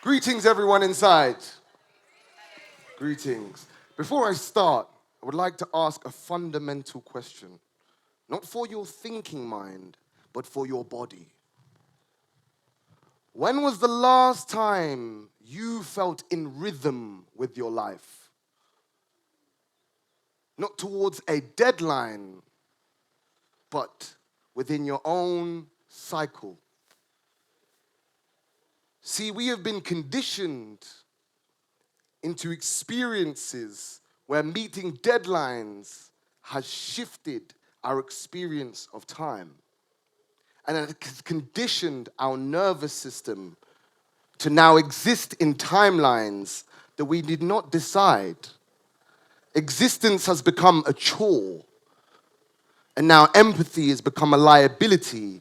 Greetings, everyone inside. Greetings. Before I start, I would like to ask a fundamental question. Not for your thinking mind, but for your body. When was the last time you felt in rhythm with your life? Not towards a deadline, but within your own cycle. See, we have been conditioned into experiences where meeting deadlines has shifted our experience of time. And it has conditioned our nervous system to now exist in timelines that we did not decide. Existence has become a chore. And now empathy has become a liability.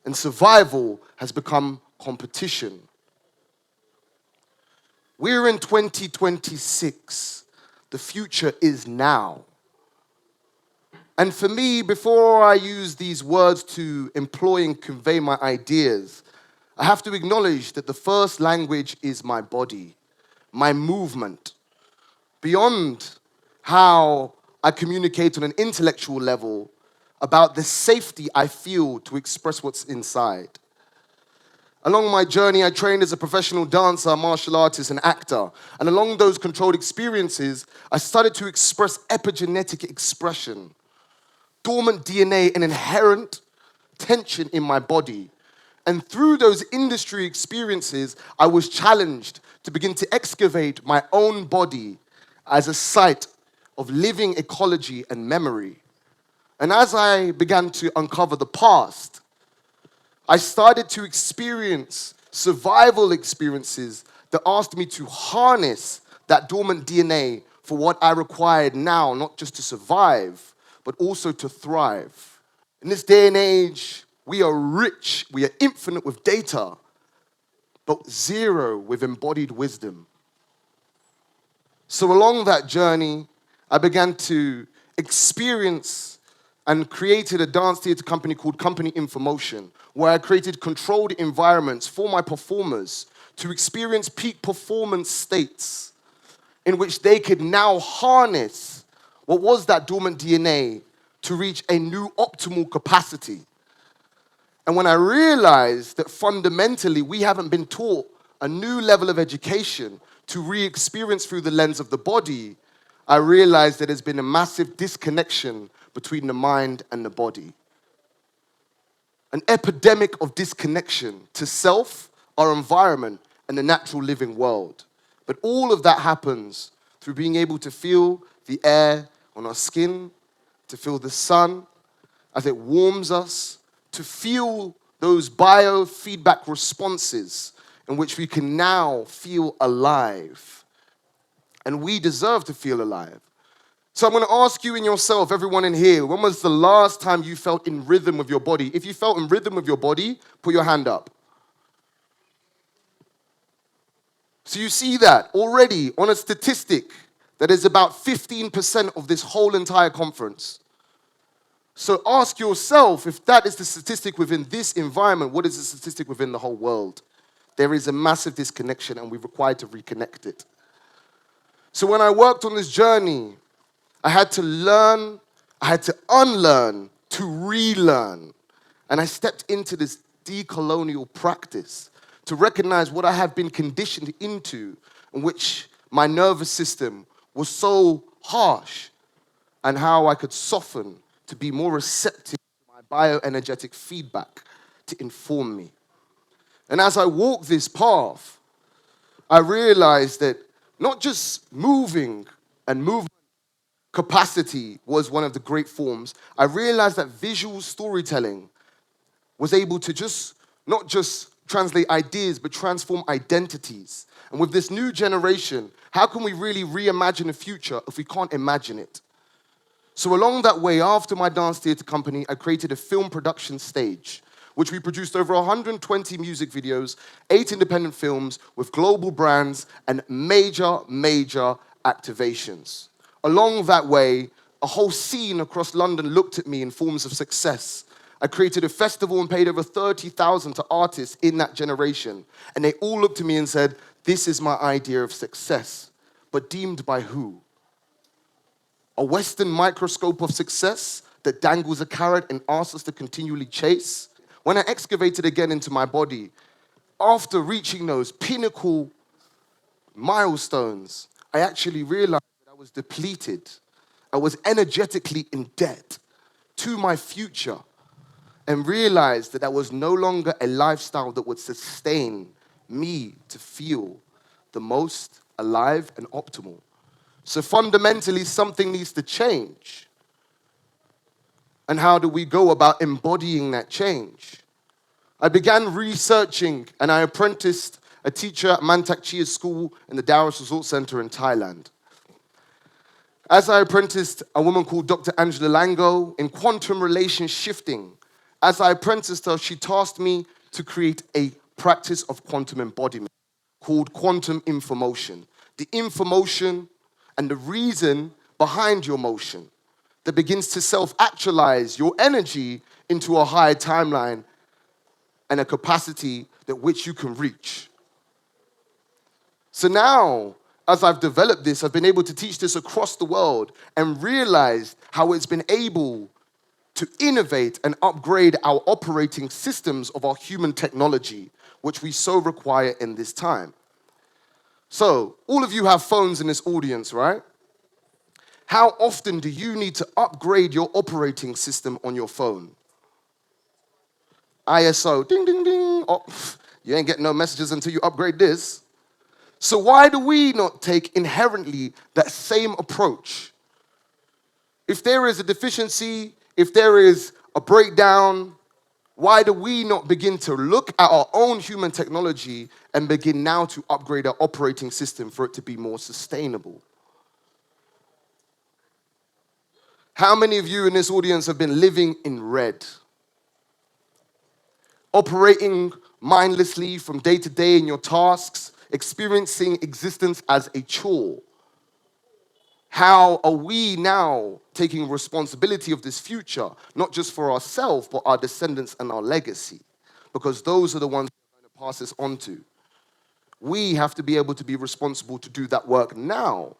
And survival has become competition. We're in 2026. The future is now. And for me, before I use these words to employ and convey my ideas, I have to acknowledge that the first language is my body, my movement. Beyond how I communicate on an intellectual level about the safety I feel to express what's inside. Along my journey, I trained as a professional dancer, martial artist, and actor. And along those controlled experiences, I started to express epigenetic expression, dormant DNA, and inherent tension in my body. And through those industry experiences, I was challenged to begin to excavate my own body as a site of living ecology and memory. And as I began to uncover the past, I started to experience survival experiences that asked me to harness that dormant DNA for what I required now, not just to survive, but also to thrive. In this day and age, we are rich, we are infinite with data, but zero with embodied wisdom. So along that journey, I began to experience and created a dance theater company called Company inforMotion, where I created controlled environments for my performers to experience peak performance states in which they could now harness what was that dormant DNA to reach a new optimal capacity. And when I realized that fundamentally we haven't been taught a new level of education to re-experience through the lens of the body, I realized that there's been a massive disconnection between the mind and the body. An epidemic of disconnection to self, our environment, and the natural living world. But all of that happens through being able to feel the air on our skin, to feel the sun as it warms us, to feel those biofeedback responses in which we can now feel alive. And we deserve to feel alive. So I'm going to ask you and yourself, everyone in here, when was the last time you felt in rhythm with your body? If you felt in rhythm with your body, put your hand up. So you see that already on a statistic that is about 15% of this whole entire conference. So ask yourself, if that is the statistic within this environment, what is the statistic within the whole world? There is a massive disconnection and we're required to reconnect it. So when I worked on this journey, I had to learn, I had to unlearn, to relearn. And I stepped into this decolonial practice to recognize what I have been conditioned into, in which my nervous system was so harsh, and how I could soften to be more receptive to my bioenergetic feedback to inform me. And as I walked this path, I realized that not just moving and movement capacity was one of the great forms. I realized that visual storytelling was able to not just translate ideas, but transform identities. And with this new generation, how can we really reimagine the future if we can't imagine it? So along that way, after my dance theater company, I created a film production stage, which we produced over 120 music videos, 8 independent films with global brands and major activations. Along that way, a whole scene across London looked at me in forms of success. I created a festival and paid over 30,000 to artists in that generation. And they all looked at me and said, This is my idea of success, but deemed by who? A Western microscope of success that dangles a carrot and asks us to continually chase? When I excavated again into my body, after reaching those pinnacle milestones, I actually realized that I was depleted. I was energetically in debt to my future, and realized that that was no longer a lifestyle that would sustain me to feel the most alive and optimal. So fundamentally, something needs to change. And how do we go about embodying that change? I began researching, and I apprenticed a teacher at Mantak Chia's school in the Dowris Resort Center in Thailand. As I apprenticed a woman called Dr. Angela Lango in quantum relation shifting, as I apprenticed her, she tasked me to create a practice of quantum embodiment called quantum inforMotion. The inforMotion and the reason behind your motion that begins to self-actualize your energy into a higher timeline and a capacity that which you can reach. So now, as I've developed this, I've been able to teach this across the world and realized how it's been able to innovate and upgrade our operating systems of our human technology, which we so require in this time. So, all of you have phones in this audience, right? How often do you need to upgrade your operating system on your phone? ISO, ding, ding, ding. Oh, you ain't getting no messages until you upgrade this. So why do we not take inherently that same approach? If there is a deficiency, if there is a breakdown, why do we not begin to look at our own human technology and begin now to upgrade our operating system for it to be more sustainable? How many of you in this audience have been living in red? Operating mindlessly from day to day in your tasks, experiencing existence as a chore. How are we now taking responsibility of this future, not just for ourselves, but our descendants and our legacy? Because those are the ones we're going to pass this on to. We have to be able to be responsible to do that work now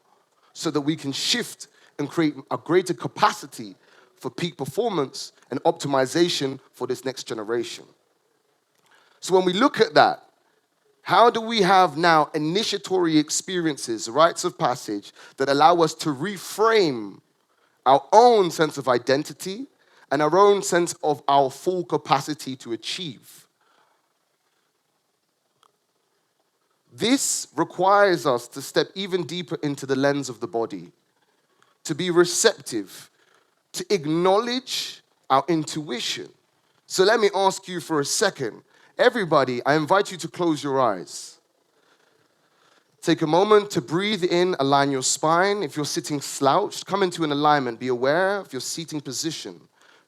so that we can shift and create a greater capacity for peak performance and optimization for this next generation. So when we look at that, how do we have now initiatory experiences, rites of passage, that allow us to reframe our own sense of identity and our own sense of our full capacity to achieve? This requires us to step even deeper into the lens of the body, to be receptive, to acknowledge our intuition. So let me ask you for a second. Everybody, I invite you to close your eyes. Take a moment to breathe in, align your spine. If you're sitting slouched, come into an alignment. Be aware of your seating position.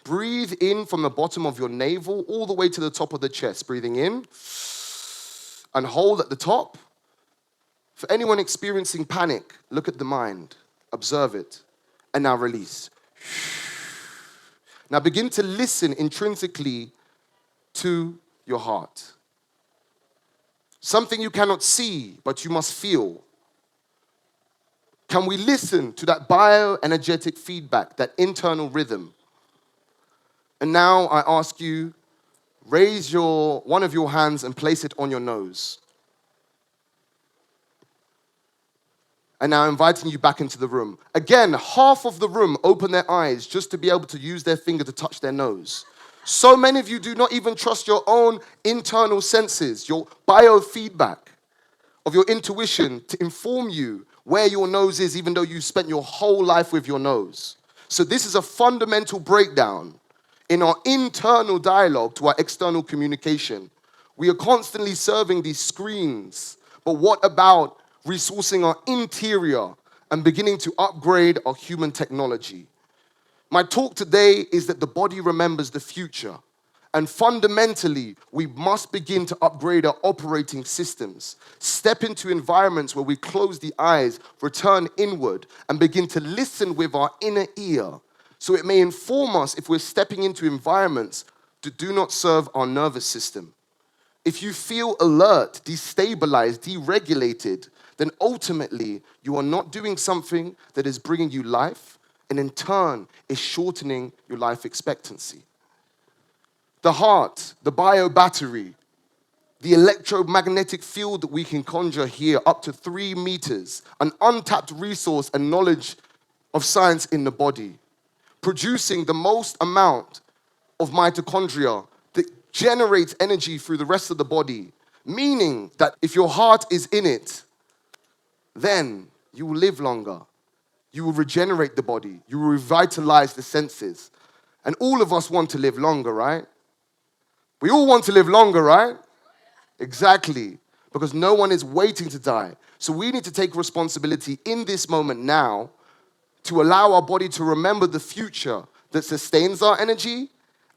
Breathe in from the bottom of your navel all the way to the top of the chest. Breathing in and hold at the top. For anyone experiencing panic, look at the mind, observe it, and now release. Now begin to listen intrinsically to your heart. Something you cannot see, but you must feel. Can we listen to that bioenergetic feedback, that internal rhythm? And now I ask you, raise one of your hands and place it on your nose. And now inviting you back into the room. Again, half of the room open their eyes just to be able to use their finger to touch their nose. So many of you do not even trust your own internal senses, your biofeedback of your intuition to inform you where your nose is, even though you spent your whole life with your nose. So this is a fundamental breakdown in our internal dialogue to our external communication. We are constantly serving these screens, but what about resourcing our interior and beginning to upgrade our human technology? My talk today is that the body remembers the future. And fundamentally, we must begin to upgrade our operating systems, step into environments where we close the eyes, return inward, and begin to listen with our inner ear, so it may inform us if we're stepping into environments that do not serve our nervous system. if you feel alert, destabilized, deregulated, then ultimately you are not doing something that is bringing you life, and in turn is shortening your life expectancy. The heart, the bio battery, the electromagnetic field that we can conjure here, up to 3 meters, an untapped resource and knowledge of science in the body, producing the most amount of mitochondria that generates energy through the rest of the body, meaning that if your heart is in it, then you will live longer. You will regenerate the body. You will revitalize the senses. And all of us want to live longer, right? We all want to live longer, right? Exactly. Because no one is waiting to die. So we need to take responsibility in this moment now to allow our body to remember the future that sustains our energy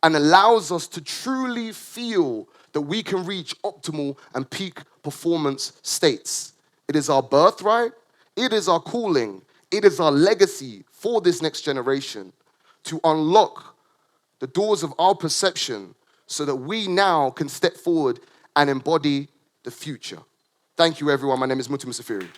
and allows us to truly feel that we can reach optimal and peak performance states. It is our birthright, it is our calling, it is our legacy for this next generation to unlock the doors of our perception so that we now can step forward and embody the future. Thank you, everyone. My name is Muti Musafiri.